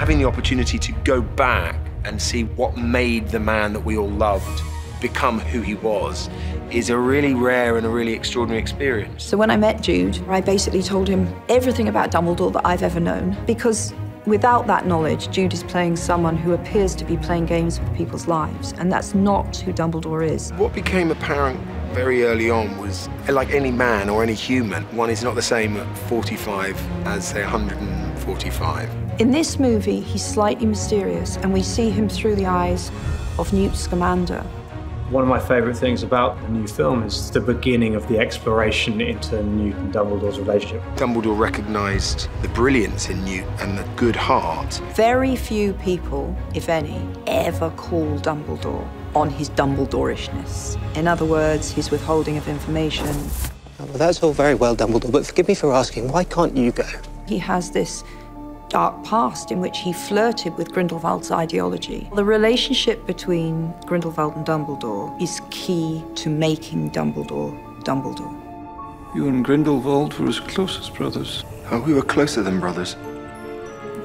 Having the opportunity to go back and see what made the man that we all loved become who he was is a really rare and a really extraordinary experience. So when I met Jude, I basically told him everything about Dumbledore that I've ever known, because without that knowledge, Jude is playing someone who appears to be playing games with people's lives, and that's not who Dumbledore is. What became apparent very early on was, like any man or any human, one is not the same at 45 as, say, 145. In this movie, he's slightly mysterious, and we see him through the eyes of Newt Scamander. One of my favourite things about the new film is the beginning of the exploration into Newt and Dumbledore's relationship. Dumbledore recognised the brilliance in Newt and the good heart. Very few people, if any, ever call Dumbledore on his Dumbledorishness. In other words, his withholding of information. Well, that's all very well, Dumbledore, but forgive me for asking, why can't you go? He has this dark past in which he flirted with Grindelwald's ideology. The relationship between Grindelwald and Dumbledore is key to making Dumbledore Dumbledore. You and Grindelwald were as close as brothers. Oh, we were closer than brothers.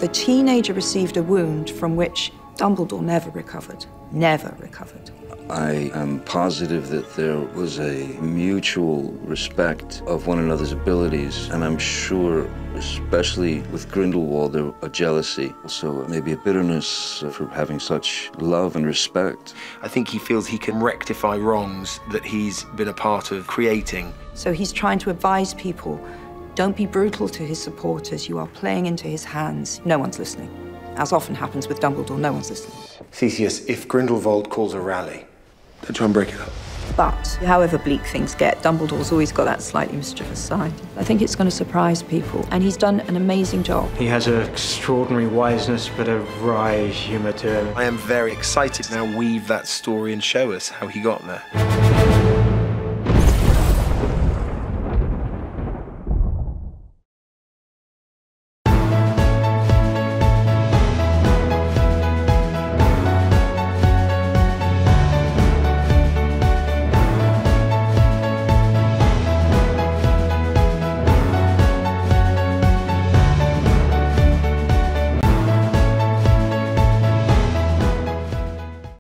The teenager received a wound from which Dumbledore never recovered. Never recovered. I am positive that there was a mutual respect of one another's abilities, and I'm sure, especially with Grindelwald, there a jealousy, also maybe a bitterness for having such love and respect. I think he feels he can rectify wrongs that he's been a part of creating. So he's trying to advise people, don't be brutal to his supporters, you are playing into his hands. No one's listening. As often happens with Dumbledore, no one's listening. Theseus, if Grindelwald calls a rally, don't try and break it up. But however bleak things get, Dumbledore's always got that slightly mischievous side. I think it's going to surprise people, and he's done an amazing job. He has an extraordinary wiseness, but a wry humour to him. I am very excited to now weave that story and show us how he got there.